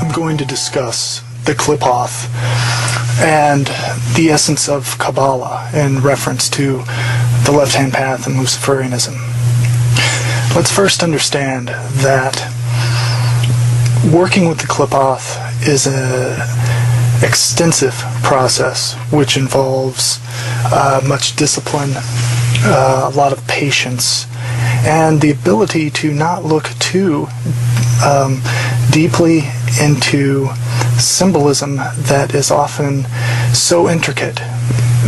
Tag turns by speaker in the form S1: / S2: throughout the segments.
S1: I'm going to discuss the Qliphoth and the essence of Kabbalah in reference to the left-hand path and Luciferianism. Let's first understand that working with the Qliphoth is an extensive process which involves much discipline, a lot of patience, and the ability to not look too deeply into symbolism that is often so intricate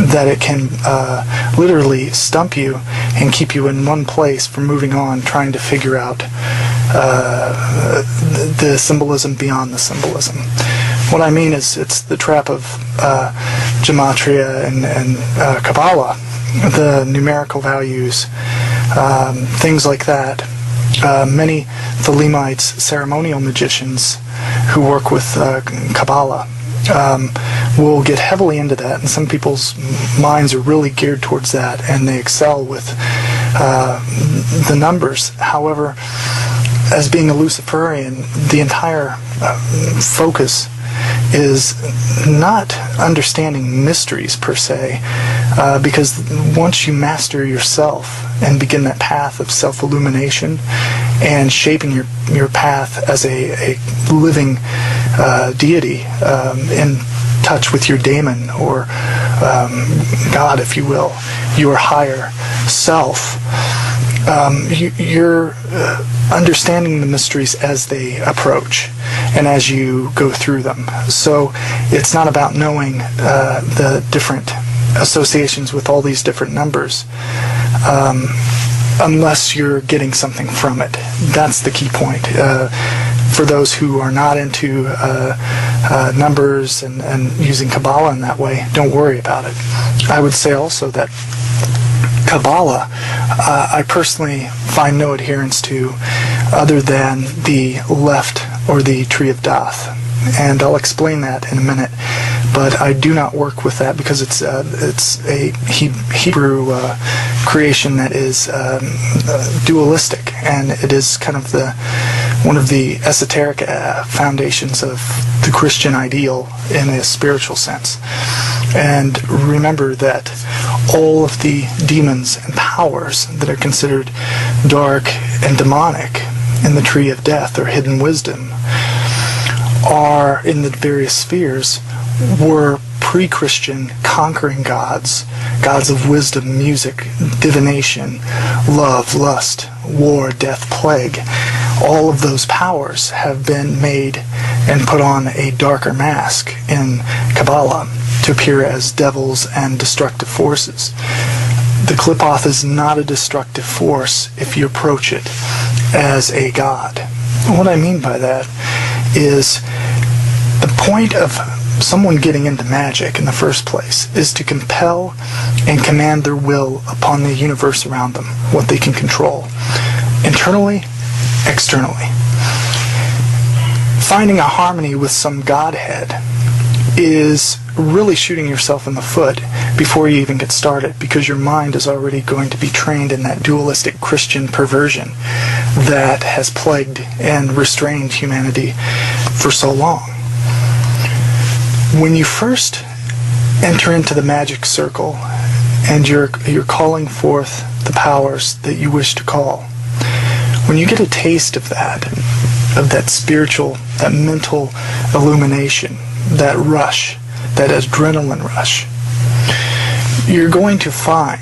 S1: that it can literally stump you and keep you in one place from moving on, trying to figure out the symbolism beyond the symbolism. What I mean is it's the trap of gematria and Kabbalah, the numerical values, things like that. Many Thelemites, ceremonial magicians who work with Kabbalah, will get heavily into that, and some people's minds are really geared towards that, and they excel with the numbers. However, as being a Luciferian, the entire focus is not understanding mysteries per se, because once you master yourself and begin that path of self-illumination and shaping your path as a living deity in touch with your daemon, or God, if you will, your higher self, you're understanding the mysteries as they approach and as you go through them. So it's not about knowing the different associations with all these different numbers unless you're getting something from it. That's the key point. For those who are not into numbers and using Kabbalah in that way, don't worry about it. I would say also that Kabbalah, I personally find no adherence to other than the left or the tree of Dath, and I'll explain that in a minute. But I do not work with that because it's a Hebrew creation that is dualistic, and it is kind of one of the esoteric foundations of the Christian ideal in a spiritual sense. And remember that all of the demons and powers that are considered dark and demonic in the tree of death, or hidden wisdom, are in the various spheres, were pre-Christian conquering gods of wisdom, music, divination, love, lust, war, death, plague. All of those powers have been made and put on a darker mask in Kabbalah to appear as devils and destructive forces. The Qliphoth is not a destructive force if you approach it as a god. What I mean by that is the point of someone getting into magic in the first place is to compel and command their will upon the universe around them, what they can control, internally, externally. Finding a harmony with some godhead is really shooting yourself in the foot before you even get started, because your mind is already going to be trained in that dualistic Christian perversion that has plagued and restrained humanity for so long. When you first enter into the magic circle and you're calling forth the powers that you wish to call, when you get a taste of that spiritual, that mental illumination, that rush, that adrenaline rush, you're going to find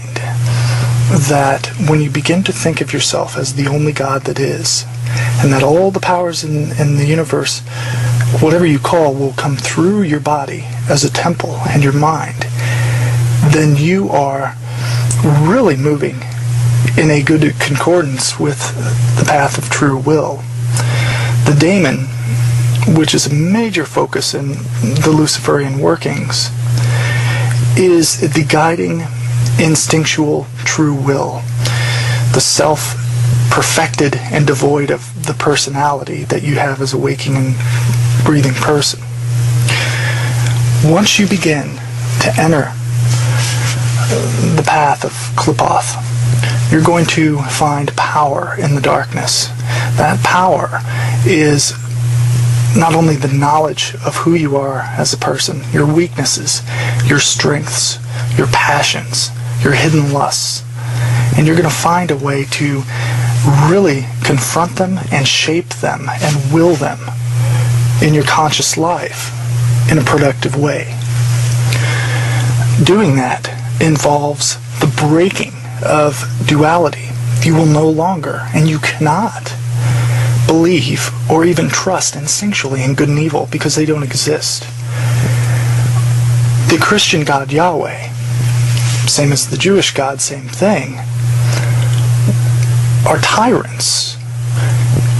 S1: that when you begin to think of yourself as the only God that is, and that all the powers in the universe, whatever you call, will come through your body as a temple and your mind, then you are really moving in a good concordance with the path of true will. The daemon, which is a major focus in the Luciferian workings, is the guiding, instinctual true will, the self-perfected and devoid of the personality that you have as a waking and breathing person. Once you begin to enter the path of Qliphoth, you're going to find power in the darkness. That power is not only the knowledge of who you are as a person, your weaknesses, your strengths, your passions, your hidden lusts, and you're going to find a way to really confront them and shape them and will them in your conscious life in a productive way. Doing that involves the breaking of duality. You will no longer, and you cannot, believe or even trust instinctually in good and evil because they don't exist. The Christian God Yahweh, same as the Jewish God, same thing, are tyrants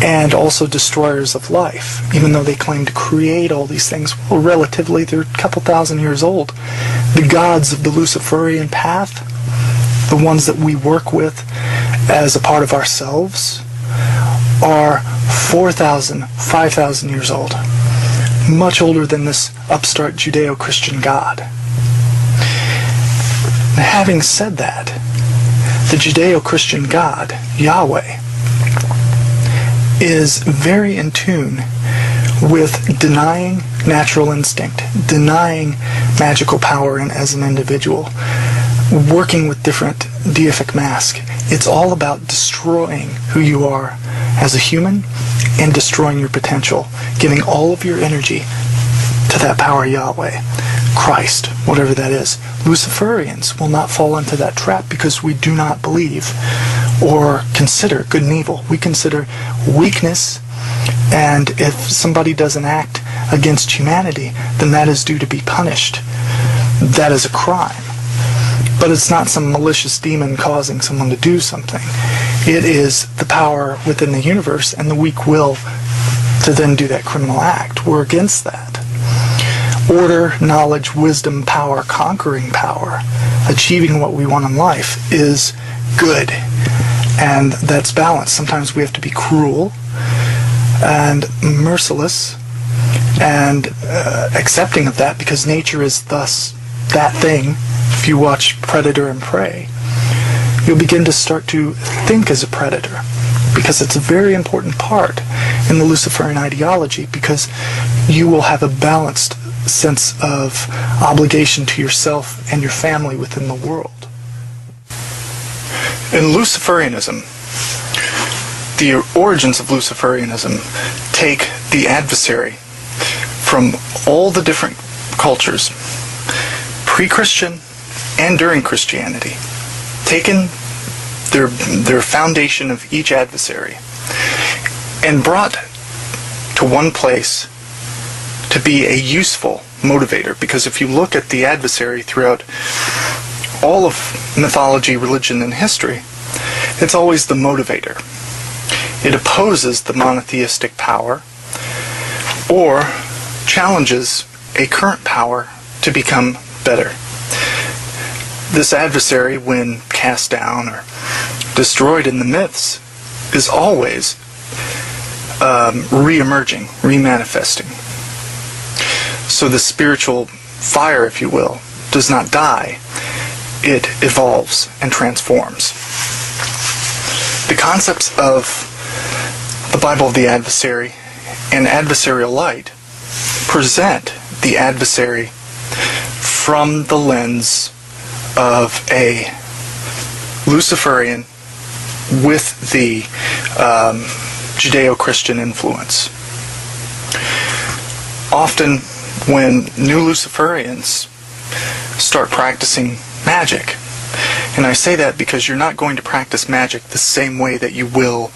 S1: and also destroyers of life, even though they claim to create all these things. Well, relatively, they're a couple thousand years old. The gods of the Luciferian path, the ones that we work with as a part of ourselves, are 4,000, 5,000 years old. Much older than this upstart Judeo-Christian God. Now, having said that, the Judeo-Christian God, Yahweh, is very in tune with denying natural instinct, denying magical power as an individual, working with different deific masks. It's all about destroying who you are as a human and destroying your potential, giving all of your energy to that power Yahweh, Christ, whatever that is. Luciferians will not fall into that trap because we do not believe or consider good and evil. We consider weakness, and if somebody does an act against humanity, then that is due to be punished. That is a crime. But it's not some malicious demon causing someone to do something. It is the power within the universe and the weak will to then do that criminal act. We're against that. Order, knowledge, wisdom, power, conquering power, achieving what we want in life is good. And that's balanced. Sometimes we have to be cruel and merciless and accepting of that because nature is thus that thing. If you watch Predator and Prey, you'll begin to start to think as a predator because it's a very important part in the Luciferian ideology because you will have a balanced sense of obligation to yourself and your family within the world. In Luciferianism, the origins of Luciferianism take the adversary from all the different cultures, pre-Christian and during Christianity, taken their foundation of each adversary and brought to one place to be a useful motivator. Because if you look at the adversary throughout all of mythology, religion, and history, it's always the motivator. It opposes the monotheistic power or challenges a current power to become better. This adversary, when cast down or destroyed in the myths, is always re-emerging, re-manifesting. So the spiritual fire, if you will, does not die. It evolves and transforms. The concepts of the Bible of the adversary and adversarial light present the adversary from the lens of a Luciferian with the Judeo-Christian influence. Often when new Luciferians start practicing magic, and I say that because you're not going to practice magic the same way that you will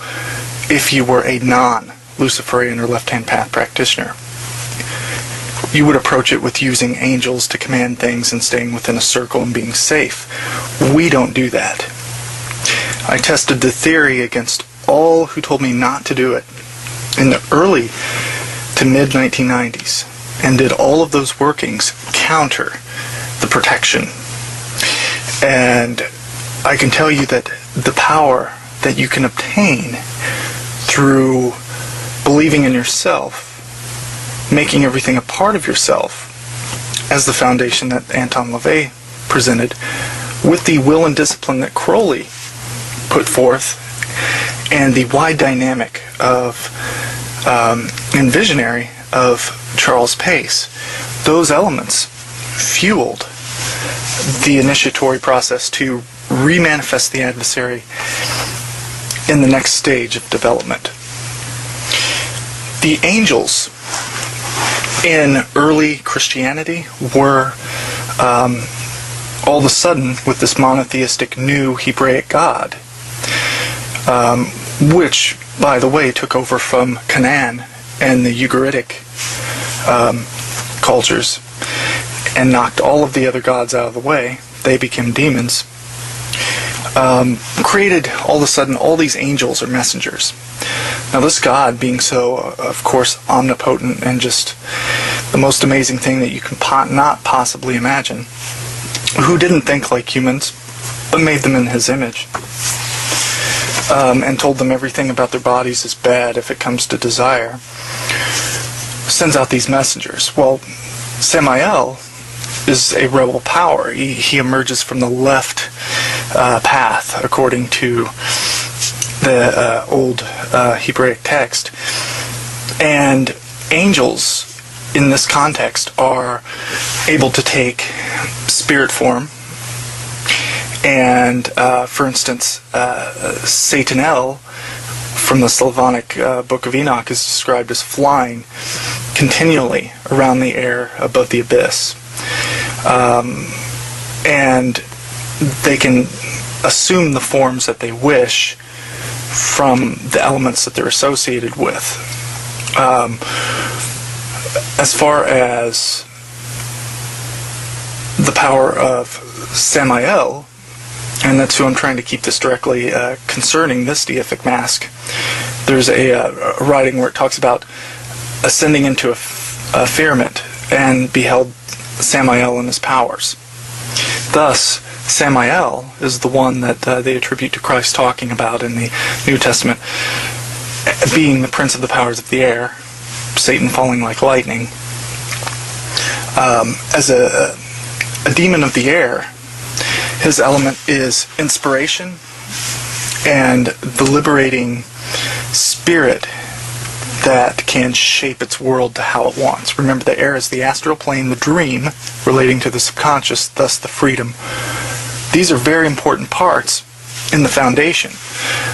S1: if you were a non-Luciferian or left-hand path practitioner. You would approach it with using angels to command things and staying within a circle and being safe. We don't do that. I tested the theory against all who told me not to do it in the early to mid-1990s and did all of those workings counter the protection. And I can tell you that the power that you can obtain through believing in yourself, making everything a part of yourself, as the foundation that Anton LaVey presented, with the will and discipline that Crowley put forth, and the wide dynamic of and visionary of Charles Pace, those elements fueled the initiatory process to remanifest the adversary in the next stage of development. The angels in early Christianity were all of a sudden with this monotheistic new Hebraic God, which, by the way, took over from Canaan and the Ugaritic cultures and knocked all of the other gods out of the way. They became demons. Created all of a sudden all these angels or messengers. Now this God, being so, of course, omnipotent and just the most amazing thing that you can not possibly imagine, who didn't think like humans, but made them in his image, and told them everything about their bodies is bad if it comes to desire, sends out these messengers. Well, Samael is a rebel power. He emerges from the left path, according to the old Hebraic text. And angels, in this context, are able to take spirit form. And, for instance, Satan from the Slavonic Book of Enoch is described as flying continually around the air above the abyss. And they can assume the forms that they wish from the elements that they're associated with. As far as the power of Samael, and that's who I'm trying to keep this directly concerning this deific mask, there's a writing where it talks about ascending into a firmament and beheld Samael and his powers. Thus, Samael is the one that they attribute to Christ talking about in the New Testament, being the prince of the powers of the air, Satan falling like lightning. As a demon of the air, his element is inspiration and the liberating spirit that can shape its world to how it wants. Remember, the air is the astral plane, the dream relating to the subconscious, thus the freedom. These are very important parts in the foundation.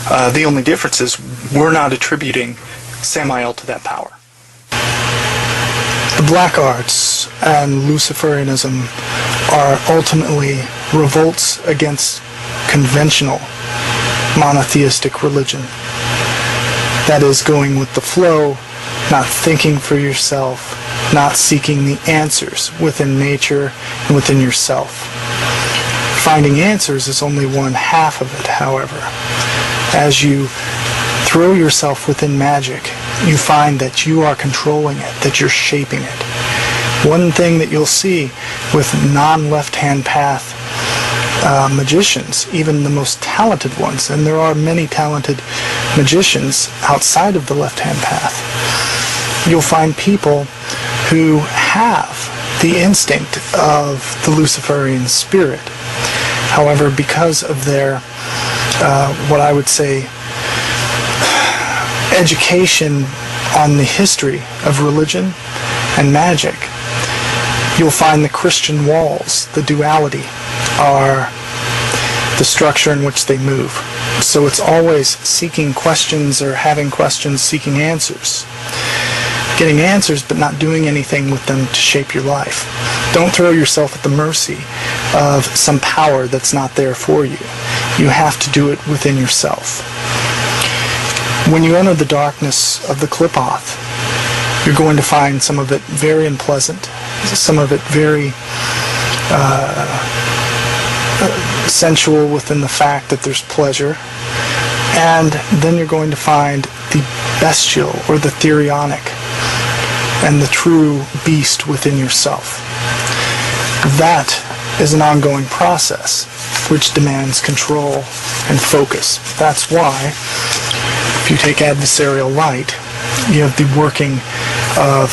S1: The only difference is we're not attributing Samael to that power.
S2: The black arts and Luciferianism are ultimately revolts against conventional monotheistic religion. That is, going with the flow, not thinking for yourself, not seeking the answers within nature and within yourself. Finding answers is only one half of it, however. As you throw yourself within magic, you find that you are controlling it, that you're shaping it. One thing that you'll see with non-left-hand path magicians, even the most talented ones, and there are many talented magicians outside of the left-hand path, you'll find people who have the instinct of the Luciferian spirit. However, because of their, what I would say, education on the history of religion and magic, you'll find the Christian walls, the duality, are the structure in which they move. So it's always seeking questions or having questions, seeking answers. Getting answers but not doing anything with them to shape your life. Don't throw yourself at the mercy of some power that's not there for you. You have to do it within yourself. When you enter the darkness of the Qliphoth, you're going to find some of it very unpleasant, some of it very sensual within the fact that there's pleasure, and then you're going to find the bestial or the therionic and the true beast within yourself. That is an ongoing process which demands control and focus. That's why if you take adversarial light, you have the working of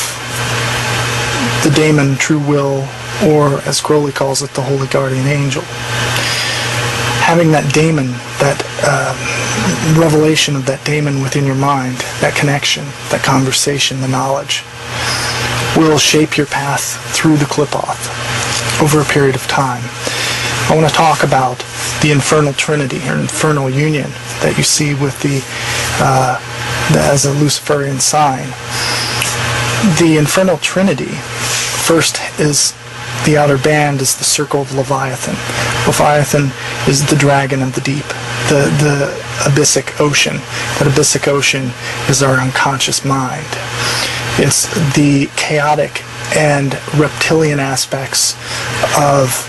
S2: the daemon true will, or as Crowley calls it, the holy guardian angel. Having that daemon, that revelation of that daemon within your mind, that connection, that conversation, the knowledge, will shape your path through the clip-off over a period of time. I want to talk about the infernal trinity, or infernal union, that you see with as a Luciferian sign. The infernal trinity, first is the outer band is the circle of Leviathan. Leviathan is the dragon of the deep, the abyssic ocean. That abyssic ocean is our unconscious mind. It's the chaotic and reptilian aspects of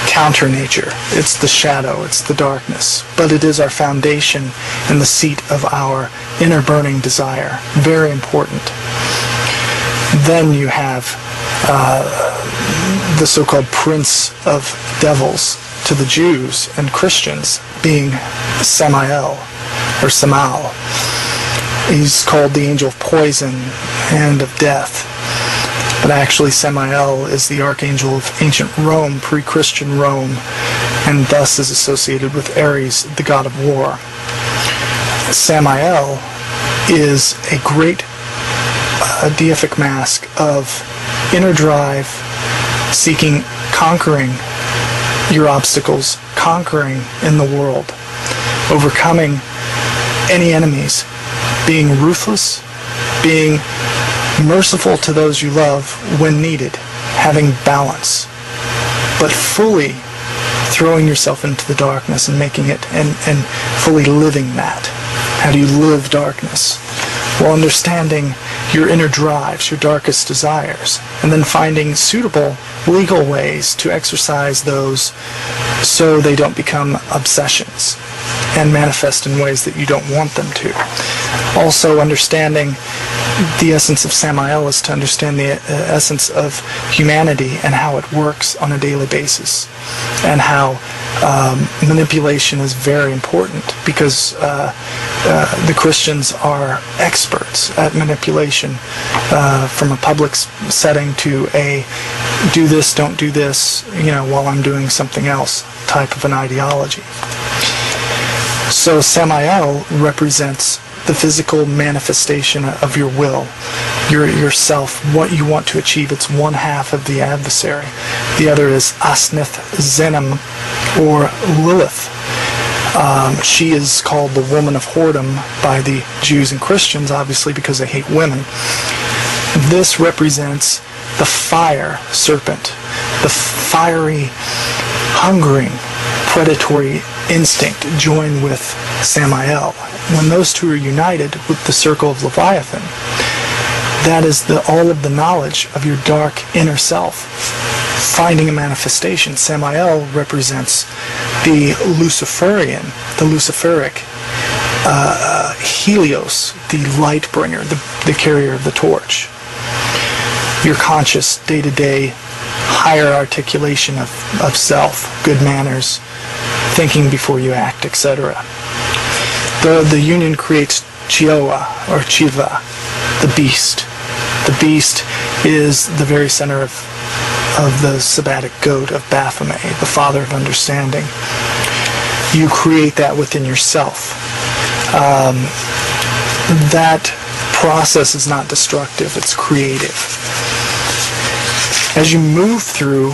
S2: counter nature. It's the shadow, it's the darkness, but it is our foundation and the seat of our inner burning desire. Very important. Then you have the so-called prince of devils to the Jews and Christians being Samael or Samal. He's called the angel of poison and of death. But actually Samael is the archangel of ancient Rome, pre-Christian Rome, and thus is associated with Ares, the god of war. Samael is a great deific mask of inner drive, seeking, conquering your obstacles, conquering in the world, overcoming any enemies, being ruthless, being merciful to those you love when needed, having balance, but fully throwing yourself into the darkness and making it and fully living that. How do you live darkness? Well, understanding your inner drives, your darkest desires, and then finding suitable legal ways to exercise those so they don't become obsessions and manifest in ways that you don't want them to. Also, understanding the essence of Samael is to understand the essence of humanity and how it works on a daily basis, and how manipulation is very important, because the Christians are experts at manipulation, from a public setting to a do this, don't do this, while I'm doing something else type of an ideology. So Samael represents the physical manifestation of your will, yourself, what you want to achieve. It's one half of the adversary. The other is Asnith Zenem, or Lilith. She is called the woman of whoredom by the Jews and Christians, obviously, because they hate women. This represents the fire serpent, the fiery, hungering, predatory instinct joined with Samael. When those two are united with the circle of Leviathan, that is all of the knowledge of your dark inner self finding a manifestation. Samael represents the Luciferian, the Luciferic Helios, the light bringer, the carrier of the torch. Your conscious, day-to-day, higher articulation of self, good manners, thinking before you act, etc. The union creates Chioa, or Chiva, the beast. The beast is the very center of the Sabbatic goat of Baphomet, the father of understanding. You create that within yourself. That process is not destructive, it's creative. As you move through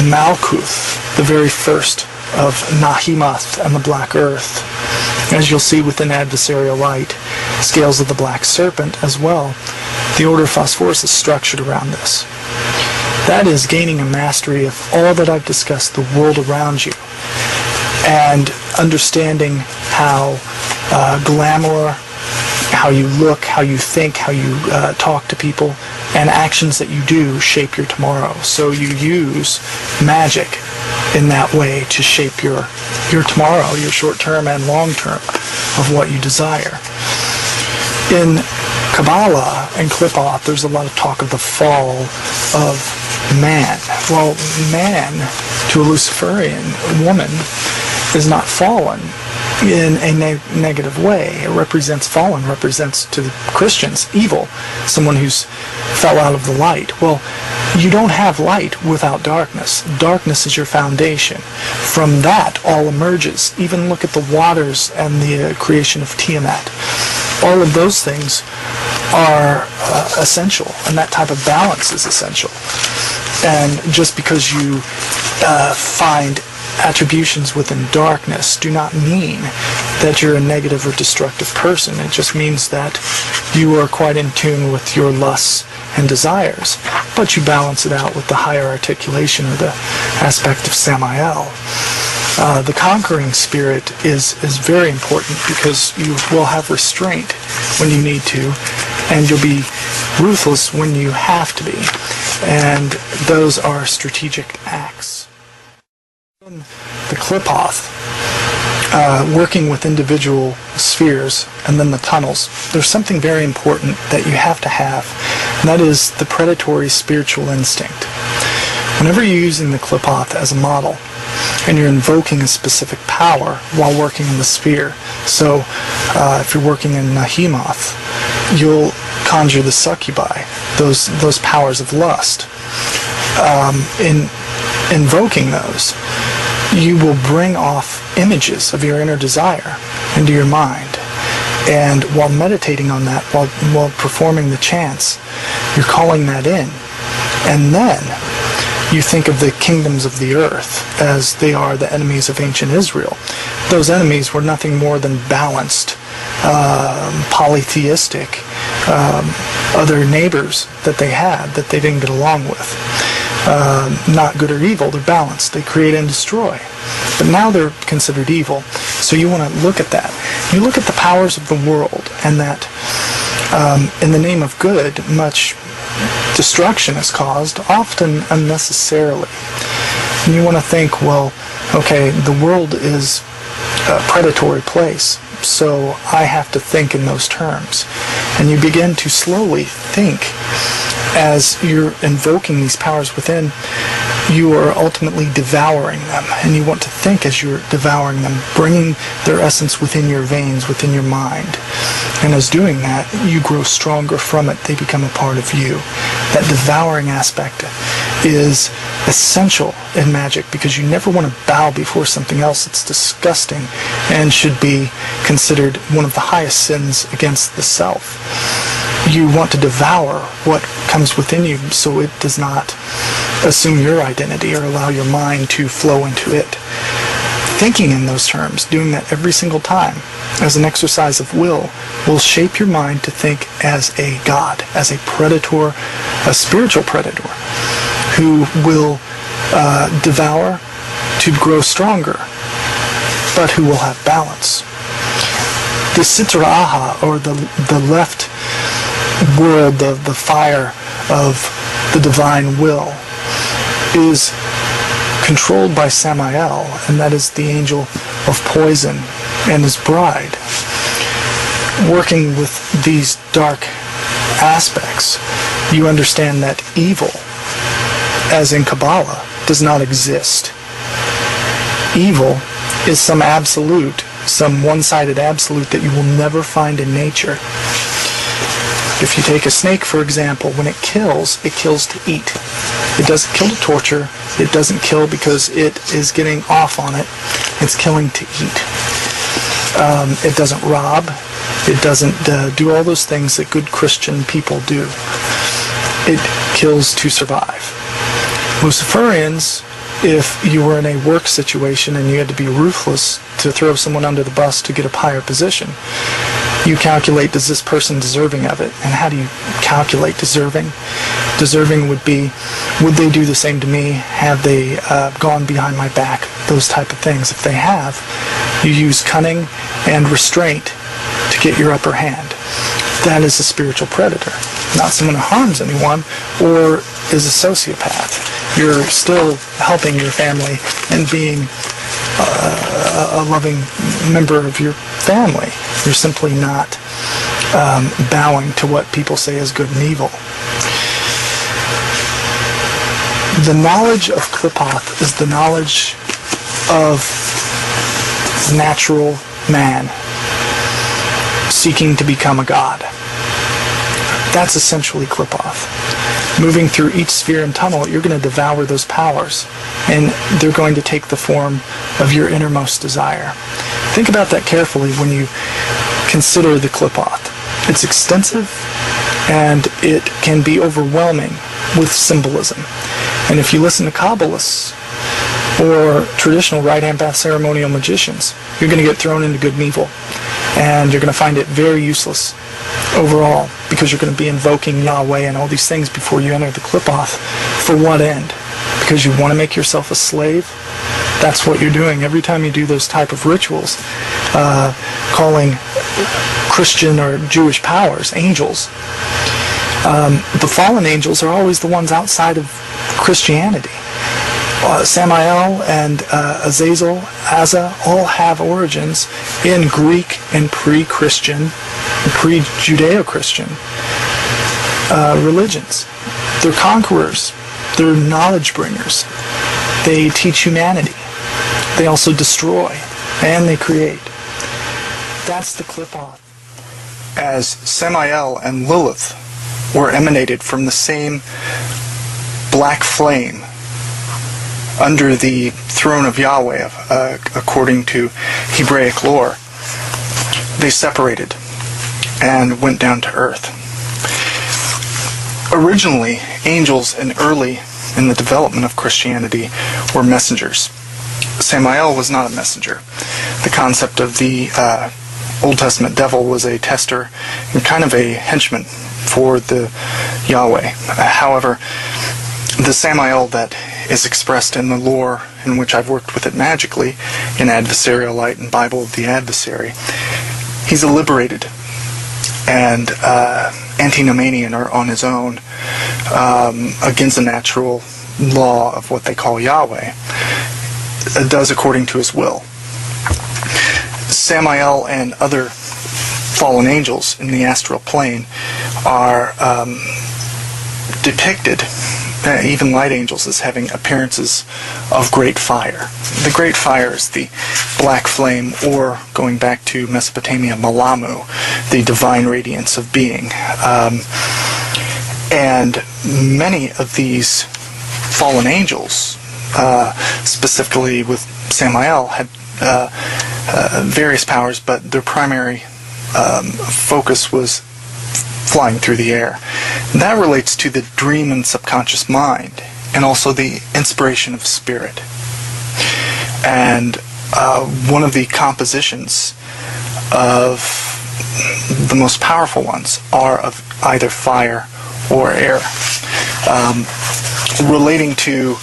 S2: Malkuth, the very first of Nahimath and the Black Earth, as you'll see within adversarial light, scales of the Black Serpent as well, the Order of Phosphorus is structured around this. That is gaining a mastery of all that I've discussed, the world around you, and understanding how glamour, how you look, how you think, how you talk to people, and actions that you do shape your tomorrow. So you use magic in that way to shape your tomorrow, your short-term and long-term of what you desire. In Kabbalah and Clip-Off, there's a lot of talk of the fall of man. Well, man, to a Luciferian woman, is not fallen.
S1: in a negative way. It represents fallen, represents to the Christians evil, someone who's fell out of the light. Well, you don't have light without darkness. Darkness is your foundation. From that, all emerges. Even look at the waters and the creation of Tiamat. All of those things are essential, and that type of balance is essential. And just because you find attributions within darkness do not mean that you're a negative or destructive person. It just means that you are quite in tune with your lusts and desires, but you balance it out with the higher articulation or the aspect of Samael. The conquering spirit is very important because you will have restraint when you need to, and you'll be ruthless when you have to be. And those are strategic acts. The Qliphoth, working with individual spheres and then the tunnels, there's something very important that you have to have, and that is the predatory spiritual instinct. Whenever you're using the Qliphoth as a model, and you're invoking a specific power while working in the sphere, so if you're working in Nahemoth, you'll conjure the succubi, those powers of lust. In invoking those, you will bring off images of your inner desire into your mind. And while meditating on that, while performing the chants, you're calling that in. And then you think of the kingdoms of the earth as they are the enemies of ancient Israel. Those enemies were nothing more than balanced, polytheistic, other neighbors that they had that they didn't get along with. Not good or evil, they're balanced. They create and destroy. But now they're considered evil. So you want to look at that. You look at the powers of the world, and that in the name of good, much destruction is caused, often unnecessarily. And you want to think, well, okay, the world is a predatory place, so I have to think in those terms. And you begin to slowly think as you're invoking these powers within. You are ultimately devouring them, and you want to think as you're devouring them, bringing their essence within your veins, within your mind. And as doing that, you grow stronger from it. They become a part of you. That devouring aspect is essential in magic because you never want to bow before something else. It's disgusting and should be considered one of the highest sins against the self. You want to devour what comes within you so it does not assume your identity or allow your mind to flow into it. Thinking in those terms, doing that every single time as an exercise of will shape your mind to think as a god, as a predator, a spiritual predator, who will devour to grow stronger, but who will have balance. The Sitra Aha, or the left world, the fire of the divine will, is controlled by Samael, and that is the angel of poison and his bride. Working with these dark aspects, you understand that evil, as in Kabbalah, does not exist. Evil is some absolute, some one-sided absolute that you will never find in nature. If you take a snake, for example, when it kills to eat. It doesn't kill to torture. It doesn't kill because it is getting off on it. It's killing to eat. It doesn't rob. It doesn't do all those things that good Christian people do. It kills to survive. Luciferians, if you were in a work situation and you had to be ruthless to throw someone under the bus to get a higher position, you calculate, does this person deserving of it? And how do you calculate deserving? Deserving would be, would they do the same to me? Have they gone behind my back? Those type of things. If they have, you use cunning and restraint to get your upper hand. That is a spiritual predator. Not someone who harms anyone or is a sociopath. You're still helping your family and being a loving member of your family. You're simply not bowing to what people say is good and evil. The knowledge of Qliphoth is the knowledge of natural man seeking to become a god. That's essentially Qliphoth. Moving through each sphere and tunnel, you're going to devour those powers, and they're going to take the form of your innermost desire. Think about that carefully when you consider the Qliphoth. It's extensive, and it can be overwhelming with symbolism. And if you listen to Kabbalists or traditional right-hand path ceremonial magicians, you're going to get thrown into good and evil, and you're going to find it very useless overall, because you're going to be invoking Yahweh and all these things before you enter the Qliphoth. For what end? Because you want to make yourself a slave? That's what you're doing every time you do those type of rituals, calling Christian or Jewish powers angels. The fallen angels are always the ones outside of Christianity. Samael and Azazel, Azza, all have origins in Greek and pre-Christian, pre-Judeo-Christian religions. They're conquerors. They're knowledge bringers. They teach humanity. They also destroy, and they create. That's the Qliphoth. As Samael and Lilith were emanated from the same black flame under the throne of Yahweh, according to Hebraic lore, they separated and went down to earth. Originally, angels in the development of Christianity were messengers. Samael was not a messenger. The concept of the Old Testament devil was a tester and kind of a henchman for the Yahweh. However, the Samael that is expressed in the lore in which I've worked with it magically, in Adversarial Light and Bible of the Adversary, he's a liberated and antinomian or on his own, against the natural law of what they call Yahweh, does according to his will. Samael and other fallen angels in the astral plane are depicted, even light angels, as having appearances of great fire. The great fire is the black flame, or going back to Mesopotamia, Malamu, the divine radiance of being. And many of these fallen angels, specifically with Samael, had various powers, but their primary focus was flying through the air. And that relates to the dream and subconscious mind, and also the inspiration of spirit. And one of the compositions of the most powerful ones are of either fire or air. Relating to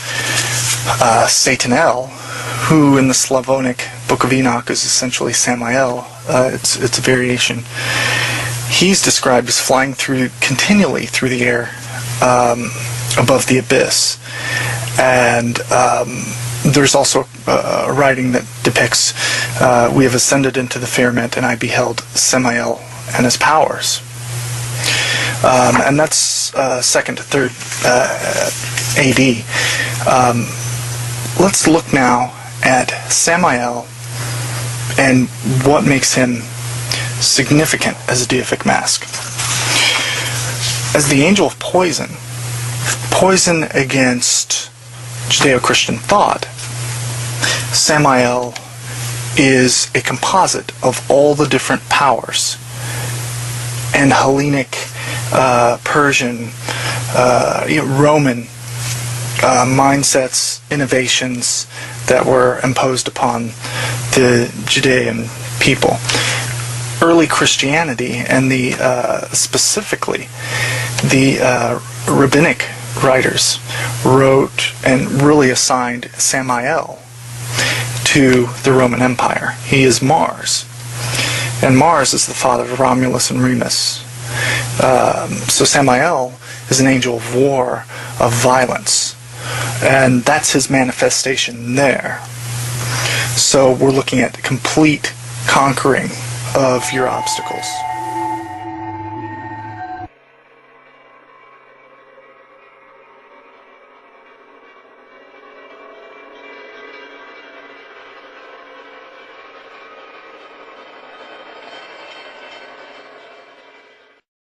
S1: Satael, who in the Slavonic Book of Enoch is essentially Samael, it's a variation. He's described as flying continually through the air above the abyss. And there's also a writing that depicts, we have ascended into the firmament, and I beheld Samael and his powers. And that's 2nd to 3rd AD. Let's look now at Samael and what makes him significant as a deific mask. As the angel of poison against Judeo-Christian thought, Samael is a composite of all the different powers, and Hellenic, Persian, Roman mindsets, innovations that were imposed upon the Judean people. Early Christianity and specifically the rabbinic writers wrote and really assigned Samael to the Roman Empire. He is Mars, and Mars is the father of Romulus and Remus. So Samael is an angel of war, of violence, and that's his manifestation there. So we're looking at complete conquering of your obstacles.